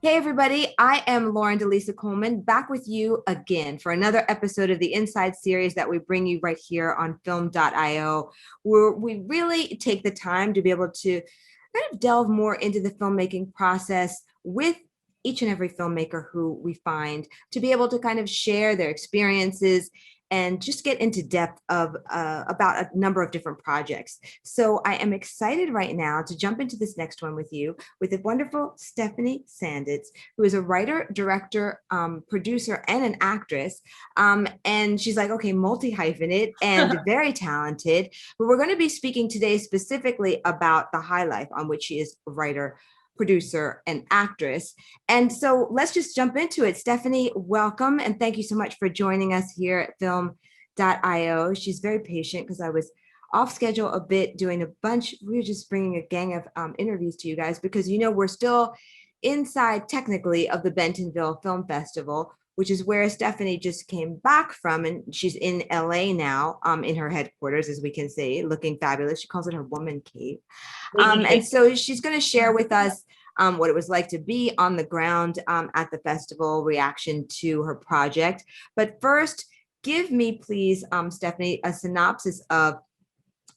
Hey, everybody. I am Lauren Delisa Coleman, back with you again for another episode of the Inside series that we bring you right here on film.io, where we really take the time to be able to kind of delve more into the filmmaking process with each and every filmmaker who we find, to be able to kind of share their experiences and just get into depth of about a number of different projects. So I am excited right now to jump into this next one with you with the wonderful Stephanie Sanditz, who is a writer, director, producer, and an actress. And she's like, okay, multi-hyphenate and very talented. But we're going to be speaking today specifically about the high life on which she is a writer, producer, and actress. And so let's just jump into it. Stephanie, welcome. And thank you so much for joining us here at film.io. She's very patient because I was off schedule a bit doing a bunch. We were just bringing a gang of interviews to you guys because, you know, we're still inside technically of the Bentonville Film Festival, which is where Stephanie just came back from. And she's in LA now, in her headquarters, as we can see, looking fabulous. She calls it her woman cave. And so she's going to share with us what it was like to be on the ground at the festival, reaction to her project. But first, give me, please, Stephanie, a synopsis of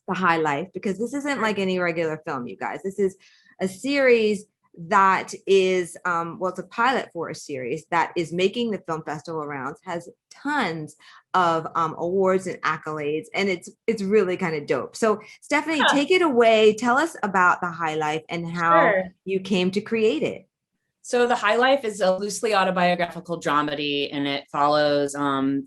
The High Life, because this isn't like any regular film, you guys. This is a series that is, it's a pilot for a series that is making the film festival rounds, has tons of awards and accolades, and it's really kind of dope. So Stephanie, take it away. Tell us about The High Life and how you came to create it. So The High Life is a loosely autobiographical dramedy, and it follows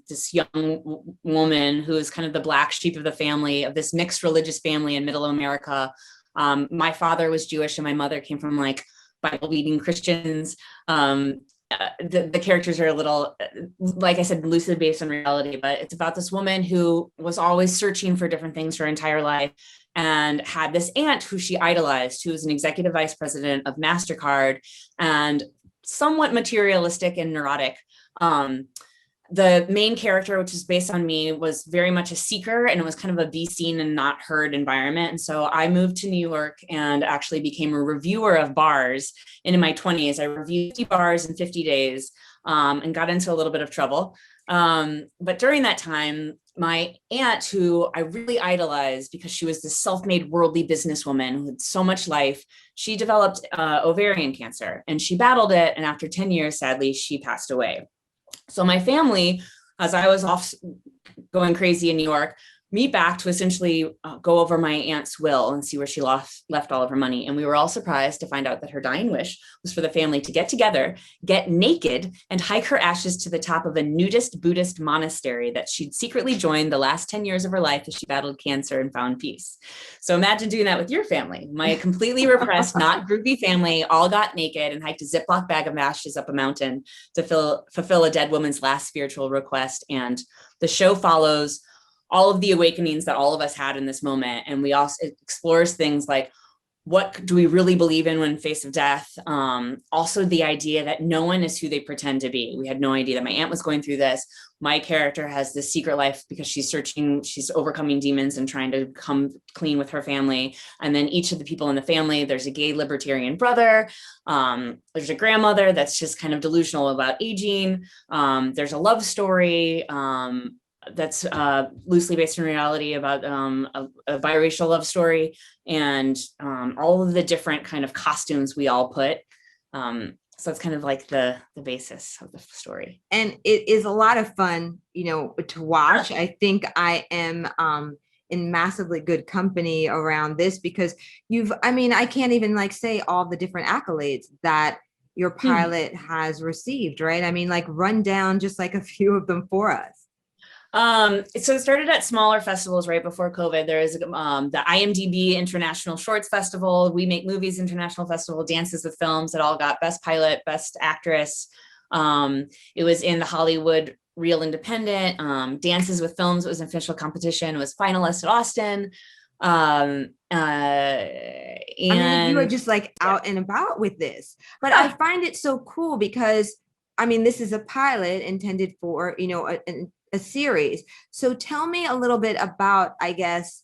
this young woman who is kind of the black sheep of the family, of this mixed religious family in middle America. My father was Jewish and my mother came from like Bible-believing Christians. The characters are a little, like I said, loosely based on reality, but it's about this woman who was always searching for different things her entire life and had this aunt who she idolized, who was an executive vice president of MasterCard and somewhat materialistic and neurotic. The main character, which is based on me, was very much a seeker, and it was kind of a be seen and not heard environment. And so I moved to New York and actually became a reviewer of bars. And in my 20s, I reviewed 50 bars in 50 days and got into a little bit of trouble. But during that time, my aunt, who I really idolized because she was this self-made worldly businesswoman who had so much life, she developed ovarian cancer and she battled it. And after 10 years, sadly, she passed away. So my family, as I was off going crazy in New York, meet back to essentially go over my aunt's will and see where she left all of her money. And we were all surprised to find out that her dying wish was for the family to get together, get naked, and hike her ashes to the top of a nudist Buddhist monastery that she'd secretly joined the last 10 years of her life as she battled cancer and found peace. So imagine doing that with your family. My completely repressed, not groovy family all got naked and hiked a Ziploc bag of ashes up a mountain to fulfill a dead woman's last spiritual request. And the show follows all of the awakenings that all of us had in this moment. And we also explores things like, what do we really believe in when face of death? Also the idea that no one is who they pretend to be. We had no idea that my aunt was going through this. My character has this secret life because she's overcoming demons and trying to come clean with her family. And then each of the people in the family, there's a gay libertarian brother. There's a grandmother that's just kind of delusional about aging. There's a love story. That's loosely based in reality about a biracial love story, and all of the different kind of costumes we all put. So it's kind of like the basis of the story. And it is a lot of fun, you know, to watch. I think I am in massively good company around this because I can't even like say all the different accolades that your pilot has received, right? I mean, like run down just like a few of them for us. So it started at smaller festivals right before COVID. There is the IMDb International Shorts Festival, We Make Movies International Festival, Dances with Films that all got Best Pilot, Best Actress. It was in the Hollywood Real Independent. Dances with Films, it was an official competition. It was finalist at Austin. And you are just like out and about with this. But I find it so cool because, this is a pilot intended for, a series. So tell me a little bit about, I guess,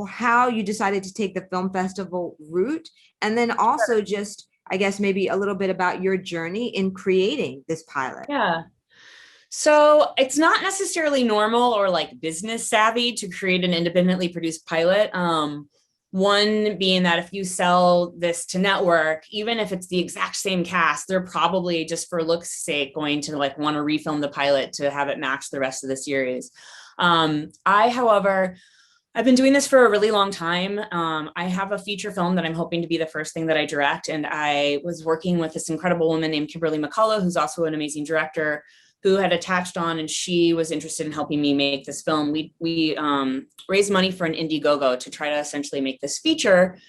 how you decided to take the film festival route, and then also just I guess maybe a little bit about your journey in creating this pilot. Yeah. So it's not necessarily normal or like business savvy to create an independently produced pilot. One being that if you sell this to network, even if it's the exact same cast, they're probably just for looks sake going to like want to refilm the pilot to have it match the rest of the series. However, I've been doing this for a really long time. I have a feature film that I'm hoping to be the first thing that I direct. And I was working with this incredible woman named Kimberly McCullough, who's also an amazing director, who had attached on, and she was interested in helping me make this film. We raised money for an Indiegogo to try to essentially make this feature.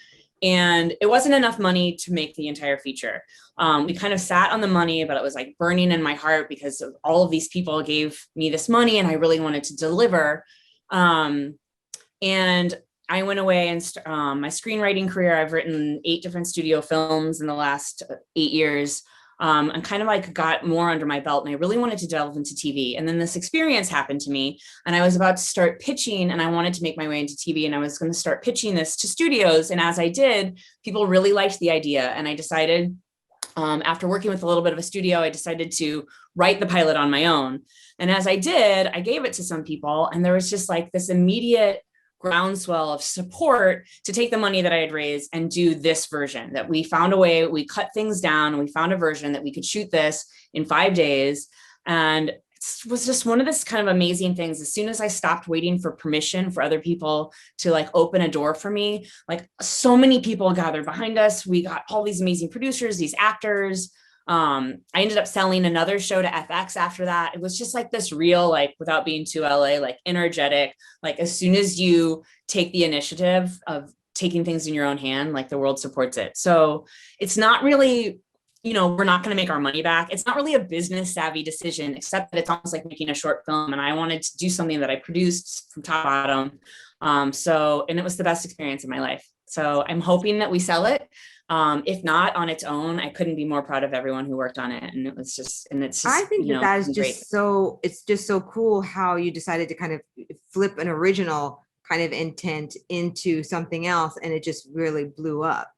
And it wasn't enough money to make the entire feature. We kind of sat on the money, but it was like burning in my heart because all of these people gave me this money and I really wanted to deliver. And I went away and my screenwriting career, I've written 8 different studio films in the last 8 years. And kind of like got more under my belt and I really wanted to delve into TV. And then this experience happened to me and I was about to start pitching and I wanted to make my way into TV and I was going to start pitching this to studios. And as I did, people really liked the idea. And I decided, after working with a little bit of a studio, I decided to write the pilot on my own. And as I did, I gave it to some people and there was just like this immediate groundswell of support to take the money that I had raised and do this version. That we found a way, we cut things down and we found a version that we could shoot this in 5 days. And it was just one of this kind of amazing things. As soon as I stopped waiting for permission for other people to like open a door for me, like so many people gathered behind us. We got all these amazing producers, these actors. I ended up selling another show to FX after that. It was just like this real, like without being too LA, like energetic, like as soon as you take the initiative of taking things in your own hand, like the world supports it. So it's not really, we're not going to make our money back. It's not really a business savvy decision, except that it's almost like making a short film. And I wanted to do something that I produced from top to bottom. And it was the best experience of my life. So I'm hoping that we sell it. If not on its own, I couldn't be more proud of everyone who worked on it. And it's just, I think that is just it's just so cool how you decided to kind of flip an original kind of intent into something else. And it just really blew up.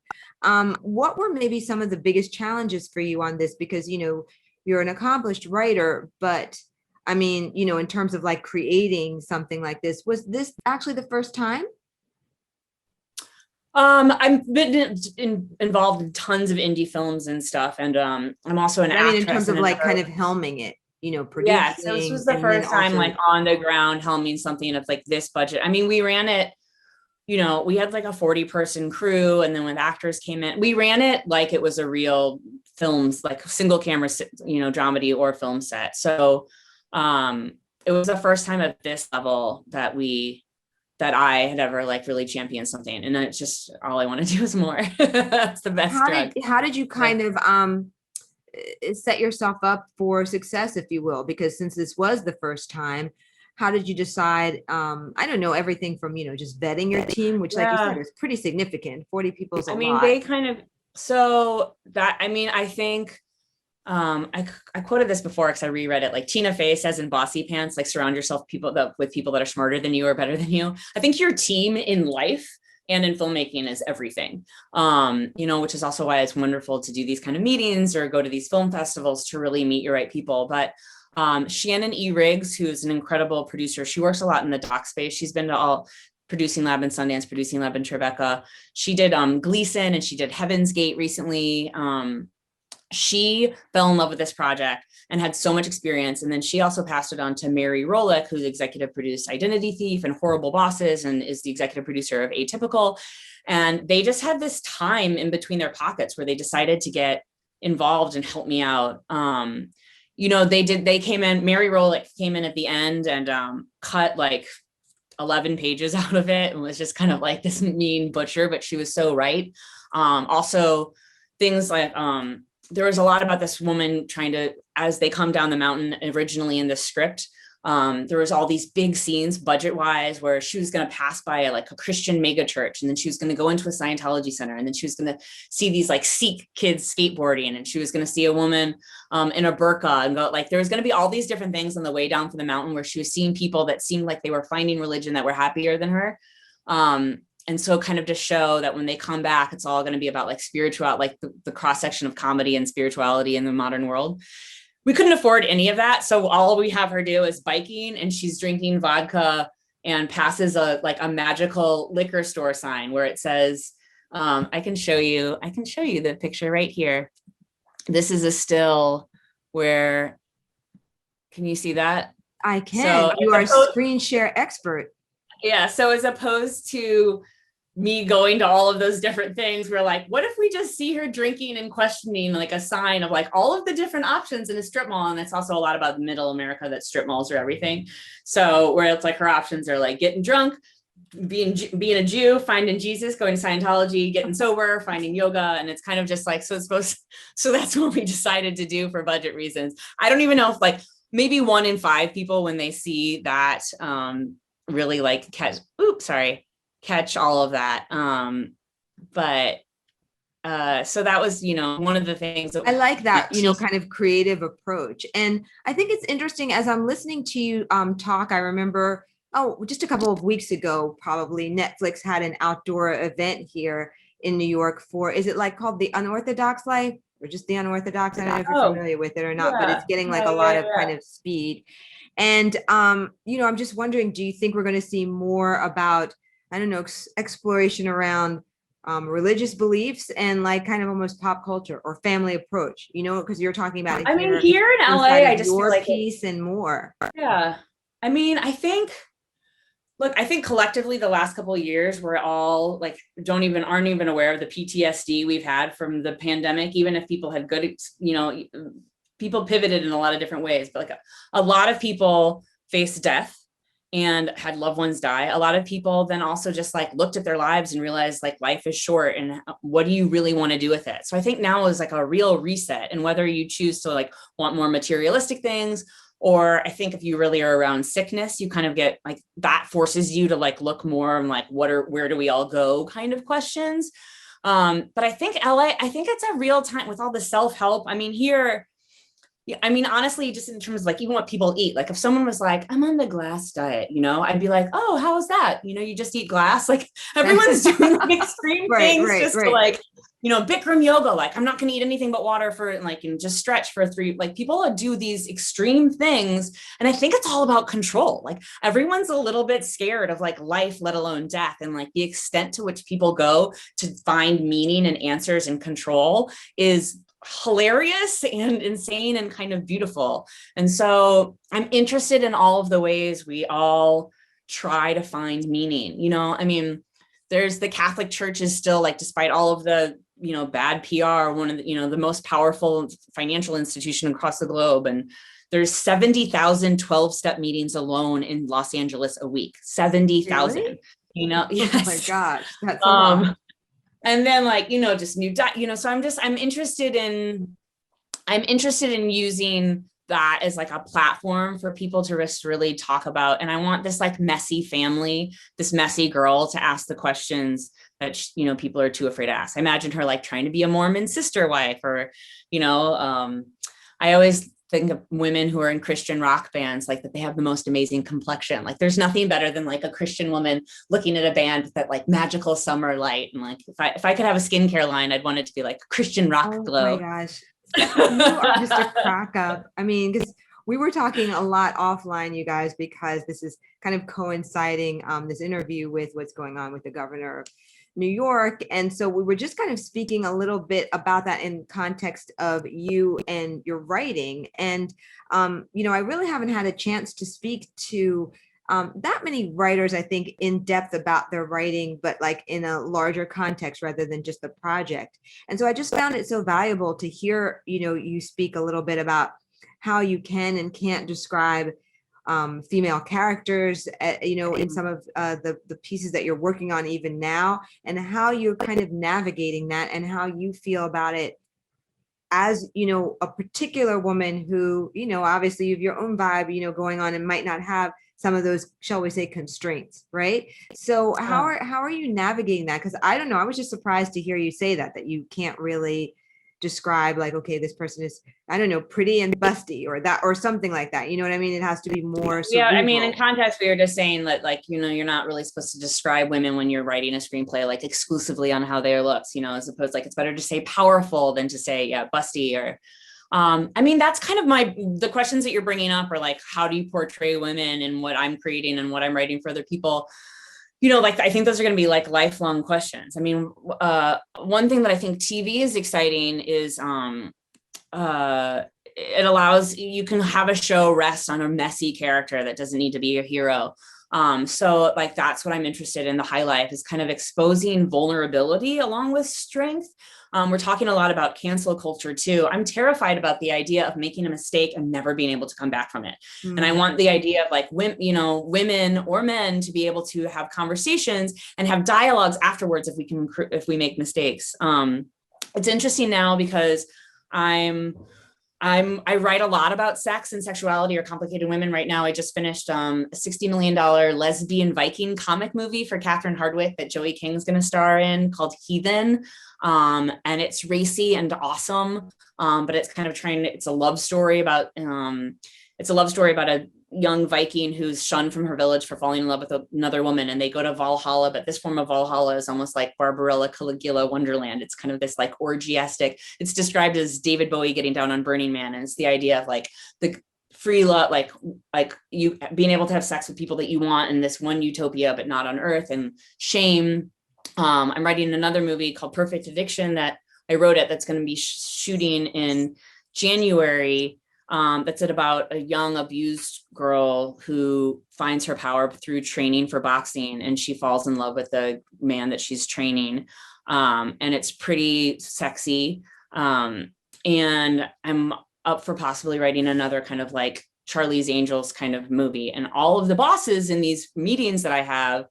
What were maybe some of the biggest challenges for you on this? Because, you're an accomplished writer, but I mean, in terms of like creating something like this, was this actually the first time? I've been involved in tons of indie films and stuff. And I'm also an actress. In terms of like kind of helming it, producing. Yeah, so this was the first time like on the ground helming something of like this budget. I mean, we ran it, we had like a 40-person crew. And then when actors came in, we ran it like it was a real films, like single camera, dramedy or film set. So it was the first time at this level that I had ever like really championed something. And it's just, all I want to do is more. That's the best drug. How did you kind of set yourself up for success, if you will? Because since this was the first time, how did you decide? I don't know, everything from, just vetting your team, which like you said, is pretty significant. 40 people is a lot. They kind of, I think, I quoted this before because I reread it. Like Tina Fey says in Bossy Pants, like surround yourself with people that are smarter than you or better than you. I think your team in life and in filmmaking is everything. Which is also why it's wonderful to do these kind of meetings or go to these film festivals to really meet your right people. But Shannon E. Riggs, who's an incredible producer, she works a lot in the doc space. She's been to all Producing Lab in Sundance, Producing Lab in Tribeca. She did Gleason and she did Heaven's Gate recently. She fell in love with this project and had so much experience. And then she also passed it on to Mary Rolick, who's executive produced Identity Thief and Horrible Bosses and is the executive producer of Atypical. And they just had this time in between their pockets where they decided to get involved and help me out. They came in, Mary Rolick came in at the end and cut like 11 pages out of it and was just kind of like this mean butcher, but she was so right. Also things like, there was a lot about this woman trying to, as they come down the mountain originally in the script, there was all these big scenes budget wise where she was going to pass by like a Christian mega church. And then she was going to go into a Scientology center. And then she was going to see these like Sikh kids skateboarding. And she was going to see a woman in a burqa and go like, there was going to be all these different things on the way down from the mountain where she was seeing people that seemed like they were finding religion that were happier than her. And so kind of to show that when they come back, it's all going to be about like spiritual, like the cross section of comedy and spirituality in the modern world. We couldn't afford any of that. So all we have her do is biking, and she's drinking vodka and passes a magical liquor store sign where it says, I can show you the picture right here. This is a still where, can you see that? I can. So you are a screen share expert. Yeah. So as opposed to me going to all of those different things, we're like, what if we just see her drinking and questioning like a sign of like all of the different options in a strip mall? And it's also a lot about middle America, that strip malls are everything. So where it's like her options are like getting drunk, being a Jew, finding Jesus, going to Scientology, getting sober, finding yoga. And it's kind of just like, so that's what we decided to do for budget reasons. I don't even know if like maybe 1 in 5 people, when they see that, really like catch all of that. So that was, one of the things that I like that, kind of creative approach. And I think it's interesting as I'm listening to you talk, I remember, just a couple of weeks ago, probably Netflix had an outdoor event here in New York for, is it like called The Unorthodox Life or just The Unorthodox? I don't know if you're familiar with it or not, but it's getting like a lot of kind of speed. And, I'm just wondering, do you think we're going to see more about, I don't know, exploration around religious beliefs and like kind of almost pop culture or family approach, because you're talking about it here in LA, I just feel like piece and more. Yeah. I mean, I think collectively the last couple of years, we're all like, aren't even aware of the PTSD we've had from the pandemic, even if people had good, people pivoted in a lot of different ways, but like a lot of people faced death and had loved ones die. A lot of people then also just like looked at their lives and realized like life is short, and what do you really want to do with it? So I think now is like a real reset, and whether you choose to like want more materialistic things, or I think if you really are around sickness, you kind of get like, that forces you to like look more and like, where do we all go kind of questions. But I think LA, I think it's a real time with all the self-help. I mean, here, honestly, just in terms of like even what people eat, like if someone was like, I'm on the glass diet, I'd be like, oh, how is that? You just eat glass. Like everyone's doing like extreme things to like, Bikram yoga. Like I'm not going to eat anything but water for like, just stretch for 3, like people do these extreme things. And I think it's all about control. Like everyone's a little bit scared of like life, let alone death. And like the extent to which people go to find meaning and answers and control is hilarious and insane and kind of beautiful. And so I'm interested in all of the ways we all try to find meaning. I mean, there's the Catholic Church is still like, despite all of the, bad PR, one of the, the most powerful financial institution across the globe. And there's 70,000 12-step meetings alone in Los Angeles a week. 70,000, Really? Yes. Oh my gosh. That's a lot. And then like, just new, so I'm interested in using that as like a platform for people to just really talk about. And I want this like messy family, this messy girl to ask the questions that, people are too afraid to ask. I imagine her like trying to be a Mormon sister wife, or, I always think of women who are in Christian rock bands, like that they have the most amazing complexion. Like there's nothing better than like a Christian woman looking at a band with that like magical summer light. And like, if I could have a skincare line, I'd want it to be like Christian rock glow. Oh my gosh. You are just a crack up. I mean, because we were talking a lot offline, you guys, because this is kind of coinciding this interview with what's going on with the governor of New York. And so we were just kind of speaking a little bit about that in context of you and your writing. And, I really haven't had a chance to speak to that many writers, I think, in depth about their writing, but like in a larger context rather than just the project. And so I just found it so valuable to hear, you speak a little bit about how you can and can't describe female characters, in some of the pieces that you're working on even now, and how you're kind of navigating that and how you feel about it as, a particular woman who, obviously you have your own vibe, going on and might not have some of those, shall we say, constraints, right? So how are you navigating that? Because I don't know, I was just surprised to hear you say that you can't really describe like, okay, this person is, I don't know, pretty and busty or that, or something like that. You know what I mean? It has to be more Yeah, I mean, in cerebral. context, we were just saying that, like, you know, you're not really supposed to describe women when you're writing a screenplay, like exclusively on how they looks, you know, as opposed, like, it's better to say powerful than to say, yeah, busty or, I mean, that's kind of the questions that you're bringing up are like, how do you portray women in what I'm creating and what I'm writing for other people? You know, like, I think those are going to be like lifelong questions. I mean, one thing that I think TV is exciting is, it allows, you can have a show rest on a messy character that doesn't need to be a hero. So like, that's what I'm interested in. The High Life is kind of exposing vulnerability along with strength. We're talking a lot about cancel culture too. I'm terrified about the idea of making a mistake and never being able to come back from it. And I want the idea of like, you know, women or men to be able to have conversations and have dialogues afterwards if we make mistakes. It's interesting now because I write a lot about sex and sexuality or complicated women right now. I just finished a $60 million lesbian Viking comic movie for Catherine Hardwicke that Joey King's going to star in called Heathen. And it's racy and awesome. But it's kind of it's a love story about a young Viking who's shunned from her village for falling in love with another woman, and they go to Valhalla, but this form of Valhalla is almost like Barbarella Caligula Wonderland. It's kind of this like orgiastic, it's described as David Bowie getting down on Burning Man, and it's the idea of like the free love, like you being able to have sex with people that you want in this one utopia, but not on Earth, and shame. I'm writing another movie called Perfect Addiction that I wrote that's going to be shooting in January. That's about a young abused girl who finds her power through training for boxing, and she falls in love with the man that she's training. And it's pretty sexy. And I'm up for possibly writing another kind of like Charlie's Angels kind of movie. And all of the bosses in these meetings that I have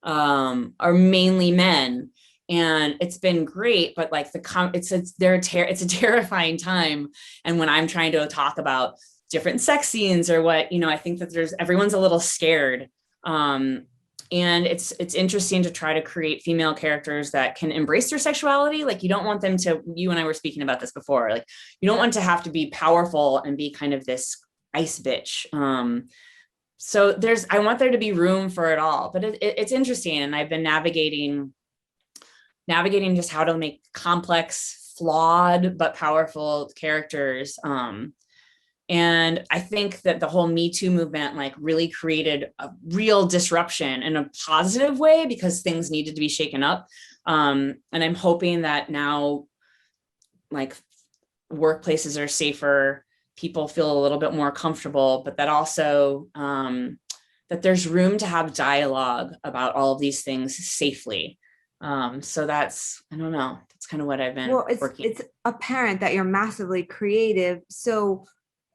are mainly men. And it's been great, but like it's a terrifying time. And when I'm trying to talk about different sex scenes or what, you know, I think that everyone's a little scared. And it's interesting to try to create female characters that can embrace their sexuality. Like, you don't want them to, you and I were speaking about this before, like, you don't want to have to be powerful and be kind of this ice bitch. So I want there to be room for it all, but it's interesting. And I've been navigating just how to make complex, flawed, but powerful characters. And I think that the whole Me Too movement like really created a real disruption in a positive way because things needed to be shaken up. And I'm hoping that now like workplaces are safer, people feel a little bit more comfortable, but that also that there's room to have dialogue about all of these things safely. So that's, I don't know, that's kind of what I've been working. It's apparent that you're massively creative. So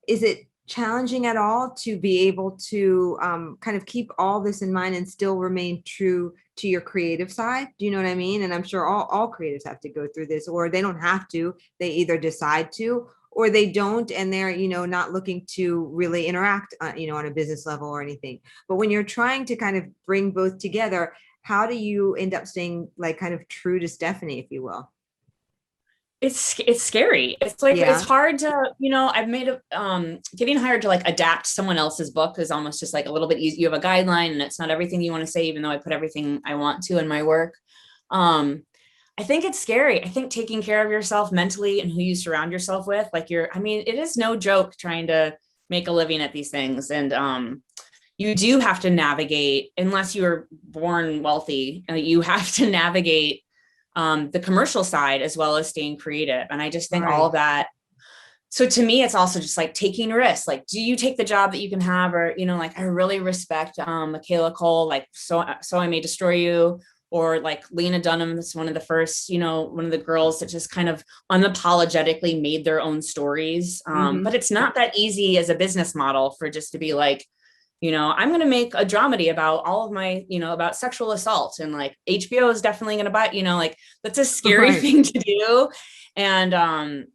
is it challenging at all to be able to kind of keep all this in mind and still remain true to your creative side? Do you know what I mean? And I'm sure all creatives have to go through this, or they don't have to, they either decide to, or they don't, and they're, you know, not looking to really interact, you know, on a business level or anything. But when you're trying to kind of bring both together, how do you end up staying like kind of true to Stephanie, if you will? It's scary. It's like, Yeah. it's hard to, you know, I've made getting hired to like adapt someone else's book is almost just like a little bit easy. You have a guideline and it's not everything you want to say, even though I put everything I want to in my work. I think it's scary. I think taking care of yourself mentally and who you surround yourself with, like I mean, it is no joke trying to make a living at these things. And you do have to navigate, unless you were born wealthy, you have to navigate the commercial side as well as staying creative. And I just think all of that. So to me, it's also just like taking risks. Like, do you take the job that you can have? Or, you know, like I really respect Michaela Cole, like, so I May Destroy You, or like Lena Dunham is one of the first, you know, one of the girls that just kind of unapologetically made their own stories. But it's not that easy as a business model for just to be like, you know, I'm going to make a dramedy about all of my, you know, about sexual assault, and like HBO is definitely going to buy, you know, like that's a scary thing to do. And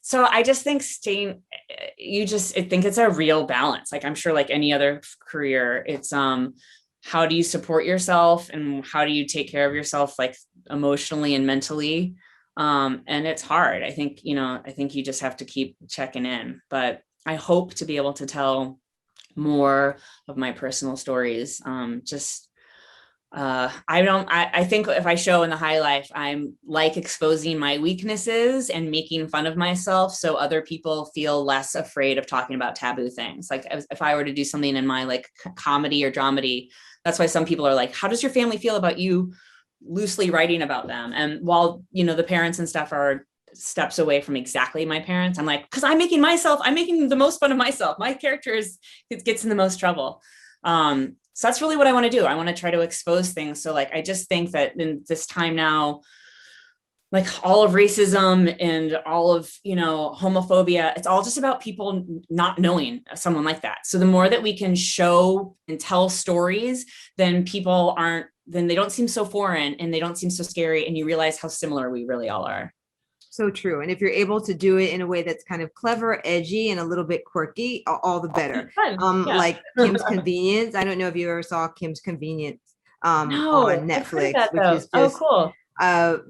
so I just think I think it's a real balance. Like I'm sure like any other career, it's how do you support yourself and how do you take care of yourself like emotionally and mentally? And it's hard. I think you just have to keep checking in, but I hope to be able to tell more of my personal stories. I think if I show in the high life, I'm like exposing my weaknesses and making fun of myself so other people feel less afraid of talking about taboo things. Like if I were to do something in my like comedy or dramedy, that's why some people are like, how does your family feel about you loosely writing about them? And while, the parents and stuff are steps away from exactly my parents, I'm like, because I'm making the most fun of myself. My character it gets in the most trouble. So that's really what I want to do. I want to try to expose things. So like, I just think that in this time now, like all of racism and all of, homophobia, it's all just about people not knowing someone like that. So the more that we can show and tell stories, then they don't seem so foreign and they don't seem so scary. And you realize how similar we really all are. So true. And if you're able to do it in a way that's kind of clever, edgy, and a little bit quirky, all the better. Like Kim's Convenience. I don't know if you ever saw Kim's Convenience on Netflix, which is just cool.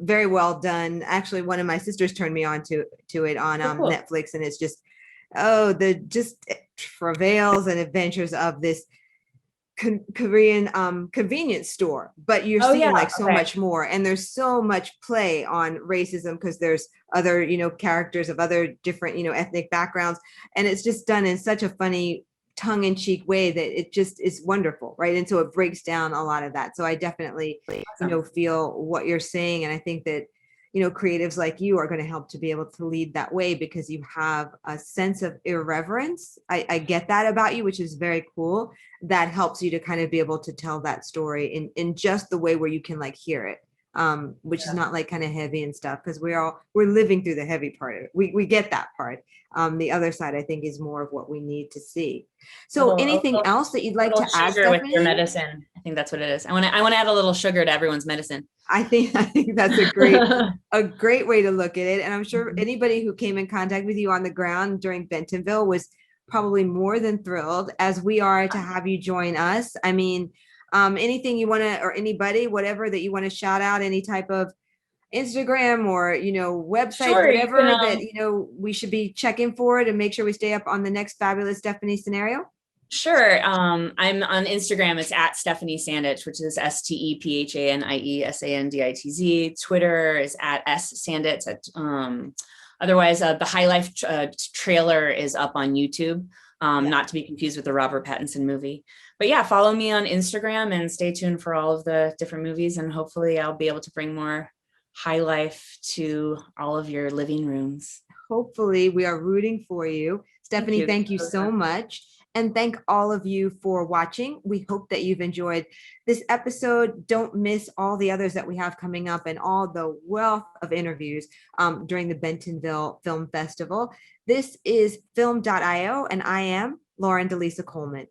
Very well done. Actually, one of my sisters turned me on to it on cool. Netflix, and it's just the travails and adventures of this Korean convenience store, but you're seeing so much more, and there's so much play on racism because there's other characters of other different ethnic backgrounds, and it's just done in such a funny tongue-in-cheek way that it just is wonderful, right? And so it breaks down a lot of that. So I definitely feel what you're saying, and I think that creatives like you are going to help to be able to lead that way because you have a sense of irreverence. I get that about you, which is very cool. That helps you to kind of be able to tell that story in just the way where you can like hear it, which is not like kind of heavy and stuff, because we're living through the heavy part of it. We get that part. The other side, I think, is more of what we need to see. So anything else that you'd like to add, Stephanie? With your medicine. I think that's what it is. I want to add a little sugar to everyone's medicine. I think that's a great way to look at it. And I'm sure anybody who came in contact with you on the ground during Bentonville was probably more than thrilled, as we are, to have you join us. I mean, anything you want to, or anybody, whatever that you want to shout out, any type of Instagram or website, whatever that we should be checking for to make sure we stay up on the next fabulous Stephanie scenario. Sure. I'm on Instagram. It's at Stephanie Sanditz, which is STEPHANIESANDITZ. Twitter is at @Sanditz. Otherwise, the High Life trailer is up on YouTube, not to be confused with the Robert Pattinson movie. But yeah, follow me on Instagram and stay tuned for all of the different movies. And hopefully I'll be able to bring more High Life to all of your living rooms. Hopefully. We are rooting for you. Stephanie, thank you so much. And thank all of you for watching. We hope that you've enjoyed this episode. Don't miss all the others that we have coming up and all the wealth of interviews during the Bentonville Film Festival. This is film.io, and I am Lauren Delisa Coleman.